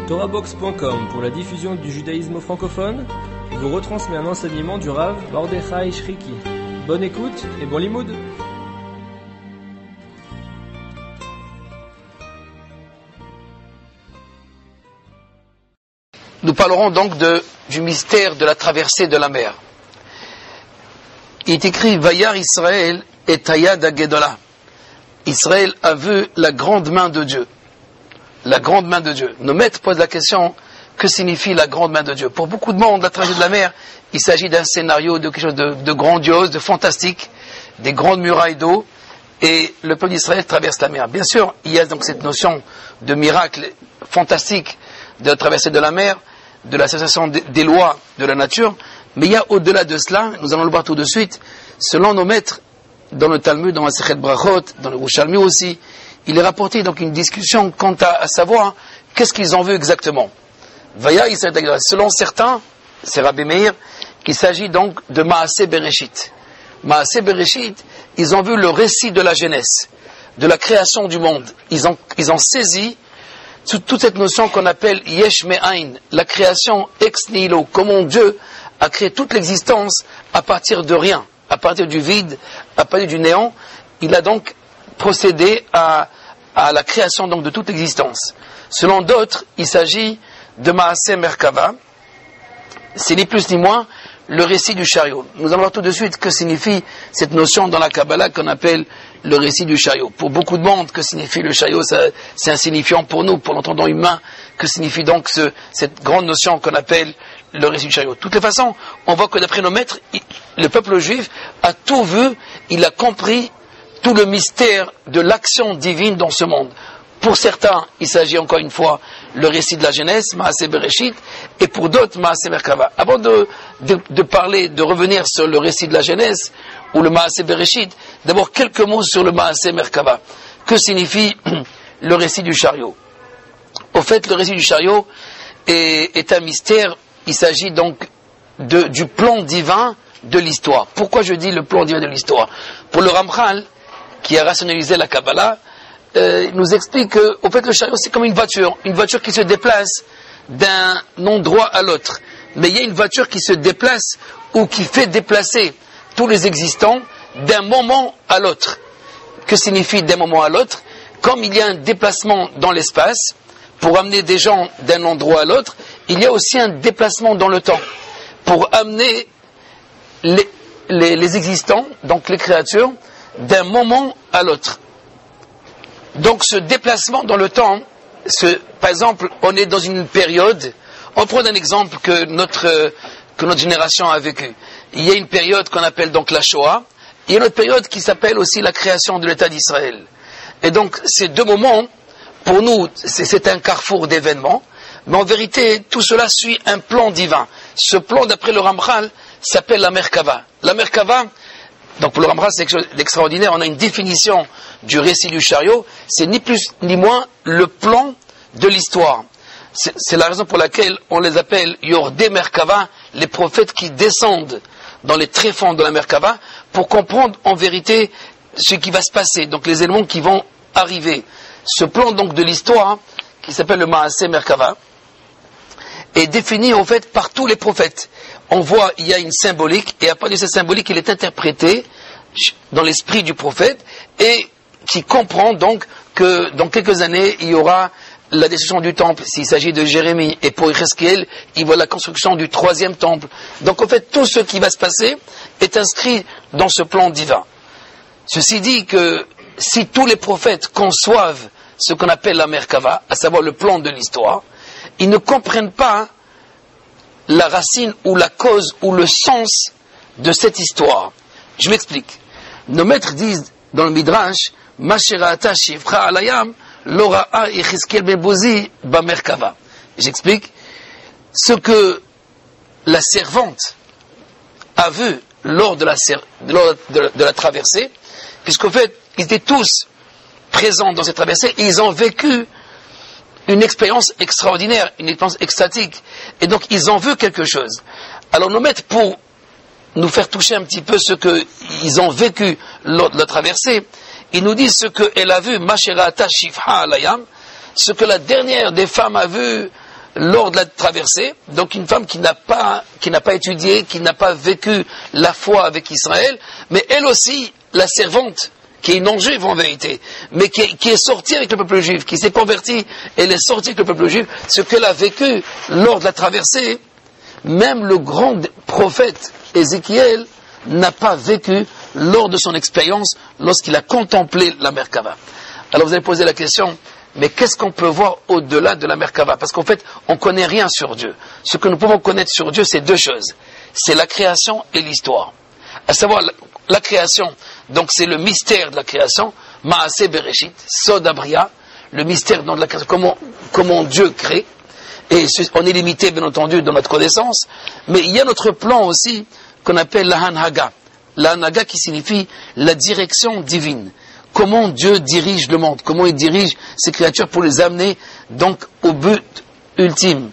TorahBox.com pour la diffusion du judaïsme francophone vous retransmet un enseignement du Rav Mordechai Shriki. Bonne écoute et bon limoud. Nous parlerons donc du mystère de la traversée de la mer. Il est écrit Vayar Israël et Hayad Hagedolah. Israël a vu la grande main de Dieu. La grande main de Dieu. Nos maîtres posent la question, que signifie la grande main de Dieu? Pour beaucoup de monde, la traversée de la mer, il s'agit d'un scénario de quelque chose de grandiose, de fantastique, des grandes murailles d'eau, et le peuple d'Israël traverse la mer. Bien sûr, il y a donc cette notion de miracle fantastique de la traversée de la mer, de l'association des lois de la nature, mais il y a au-delà de cela, nous allons le voir tout de suite, selon nos maîtres, dans le Talmud, dans la Sechet Brachot, dans le Yerushalmi aussi, il est rapporté donc une discussion quant à savoir qu'est-ce qu'ils ont vu exactement. Vaya Israël, selon certains, c'est Rabbi Meir, qu'il s'agit donc de Maaseh Bereshit. Maaseh Bereshit, ils ont vu le récit de la Genèse, de la création du monde. Ils ont saisi toute cette notion qu'on appelle Yesh Me'ain, la création ex nihilo, comment Dieu a créé toute l'existence à partir de rien, à partir du vide, à partir du néant. Il a donc procédé à la création donc de toute existence. Selon d'autres, il s'agit de Maaseh Merkava. C'est ni plus ni moins le récit du chariot. Nous allons voir tout de suite que signifie cette notion dans la Kabbalah qu'on appelle le récit du chariot. Pour beaucoup de monde, que signifie le chariot? C'est insignifiant pour nous, pour l'entendant humain. Que signifie donc cette grande notion qu'on appelle le récit du chariot? De toutes les façons, on voit que d'après nos maîtres, le peuple juif a tout vu, il a compris tout le mystère de l'action divine dans ce monde. Pour certains, il s'agit encore une fois le récit de la Genèse, Maaseh Bereshit, et pour d'autres, Maaseh Merkava. Avant de parler, de revenir sur le récit de la Genèse ou le Maaseh Bereshit, d'abord quelques mots sur le Maaseh Merkava. Que signifie le récit du chariot? Au fait, le récit du chariot est un mystère. Il s'agit donc du plan divin de l'histoire. Pourquoi je dis le plan divin de l'histoire? Pour le Ramchal, qui a rationalisé la Kabbalah, nous explique que, au fait, le chariot, c'est comme une voiture qui se déplace d'un endroit à l'autre. Mais il y a une voiture qui se déplace ou qui fait déplacer tous les existants d'un moment à l'autre. Que signifie d'un moment à l'autre? Comme il y a un déplacement dans l'espace pour amener des gens d'un endroit à l'autre, il y a aussi un déplacement dans le temps pour amener les existants, donc les créatures, d'un moment à l'autre. Donc ce déplacement dans le temps, par exemple, on est dans une période, on prend un exemple que notre génération a vécu. Il y a une période qu'on appelle donc la Shoah, il y a une autre période qui s'appelle aussi la création de l'État d'Israël. Et donc ces deux moments, pour nous, c'est un carrefour d'événements, mais en vérité, tout cela suit un plan divin. Ce plan, d'après le Ramchal, s'appelle la Merkava. La Merkava, donc pour le Ramchal, c'est quelque chose d'extraordinaire. On a une définition du récit du chariot. C'est ni plus ni moins le plan de l'histoire. C'est la raison pour laquelle on les appelle Yordé Merkava, les prophètes qui descendent dans les tréfonds de la Merkava pour comprendre en vérité ce qui va se passer, donc les éléments qui vont arriver. Ce plan donc de l'histoire, qui s'appelle le Maaseh Merkava, est défini en fait par tous les prophètes. On voit, il y a une symbolique, et à partir de cette symbolique, il est interprété dans l'esprit du prophète, et qui comprend donc que dans quelques années, il y aura la destruction du temple, s'il s'agit de Jérémie, et pour Yecheskel, il voit la construction du 3e temple. Donc en fait, tout ce qui va se passer est inscrit dans ce plan divin. Ceci dit que si tous les prophètes conçoivent ce qu'on appelle la Merkava, à savoir le plan de l'histoire, ils ne comprennent pas la racine ou la cause ou le sens de cette histoire. Je m'explique. Nos maîtres disent dans le Midrash, Masherata Shivcha Alayam, Lora'a Yecheskel Bebozi Bamerkava. J'explique. Ce que la servante a vu lors de la traversée, puisqu'en fait, ils étaient tous présents dans cette traversée et ils ont vécu une expérience extraordinaire, une expérience extatique. Et donc, ils ont vu quelque chose. Alors, nos maîtres, pour nous faire toucher un petit peu ce qu'ils ont vécu lors de la traversée, ils nous disent ce qu'elle a vu, Masherata Shifha Alayam, ce que la dernière des femmes a vu lors de la traversée, donc une femme qui n'a pas étudié, qui n'a pas vécu la foi avec Israël, mais elle aussi, la servante, qui est non-juive en vérité, mais qui est sortie avec le peuple juif, qui s'est convertie, elle est sortie avec le peuple juif, ce qu'elle a vécu lors de la traversée, même le grand prophète Ézéchiel n'a pas vécu lors de son expérience, lorsqu'il a contemplé la Merkava. Alors vous allez poser la question, mais qu'est-ce qu'on peut voir au-delà de la Merkava? Parce qu'en fait, on ne connaît rien sur Dieu. Ce que nous pouvons connaître sur Dieu, c'est deux choses. C'est la création et l'histoire. À savoir, la création, donc c'est le mystère de la création, Maaseh Bereshit, Sod Abria, le mystère de la création, comment Dieu crée. Et on est limité, bien entendu, dans notre connaissance. Mais il y a notre plan aussi, qu'on appelle la Hanhaga. La Hanhaga qui signifie la direction divine. Comment Dieu dirige le monde, comment il dirige ses créatures pour les amener donc au but ultime.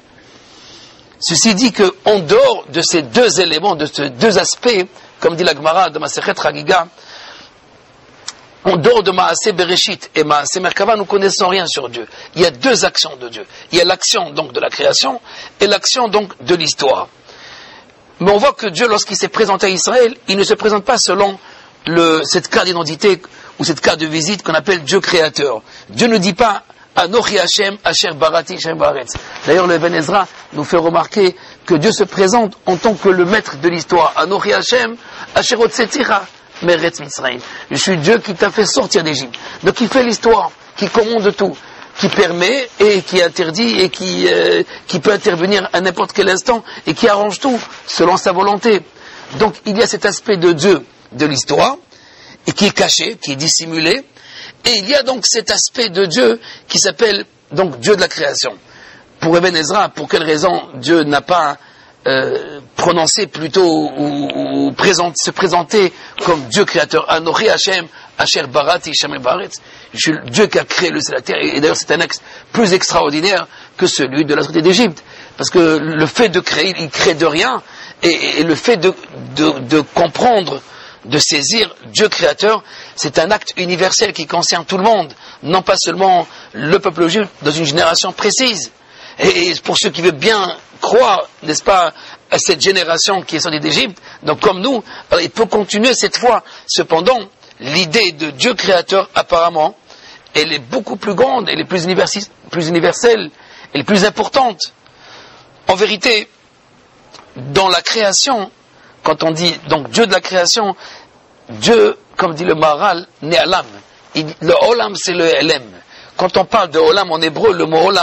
Ceci dit qu'en dehors de ces deux éléments, de ces deux aspects, comme dit la Gemara de Masechet Chagiga, en dehors de Maaseh Bereshit et Maaseh Merkava, nous ne connaissons rien sur Dieu. Il y a deux actions de Dieu. Il y a l'action donc de la création et l'action donc de l'histoire. Mais on voit que Dieu, lorsqu'il s'est présenté à Israël, il ne se présente pas selon cette carte d'identité ou cette carte de visite qu'on appelle Dieu créateur. Dieu ne dit pas Anochi Hashem, Asher Barati, Hashem Baretz. D'ailleurs, le Ibn Ezra nous fait remarquer que Dieu se présente en tant que le maître de l'histoire. Anochi Hashem, Asher Otsetira, Meretz Mitzrayim. Je suis Dieu qui t'a fait sortir d'Égypte. Donc il fait l'histoire, qui commande tout, qui permet et qui interdit et qui peut intervenir à n'importe quel instant et qui arrange tout selon sa volonté. Donc il y a cet aspect de Dieu de l'histoire et qui est caché, qui est dissimulé, et il y a donc cet aspect de Dieu qui s'appelle donc Dieu de la création. Pour Ibn Ezra, pour quelle raison Dieu n'a pas prononcé plutôt ou se présenter comme Dieu créateur? Anochi Hashem, Asher Barati, Hashem Baretz. Je suis Dieu qui a créé le ciel et la terre, et d'ailleurs c'est un acte plus extraordinaire que celui de la sortie d'Égypte, parce que le fait de créer, il crée de rien, et le fait de comprendre, de saisir Dieu créateur, c'est un acte universel qui concerne tout le monde, non pas seulement le peuple juif dans une génération précise. Et pour ceux qui veulent bien croire, n'est-ce pas, à cette génération qui est sortie d'Égypte, donc comme nous, alors il peut continuer cette foi. Cependant, l'idée de Dieu créateur, apparemment, elle est beaucoup plus grande, elle est plus universelle, elle est plus importante. En vérité, dans la création, quand on dit donc Dieu de la création, Dieu, comme dit le Maharal, Ne'alam. Le Olam, c'est le Elem. Quand on parle de Olam en hébreu, le mot Olam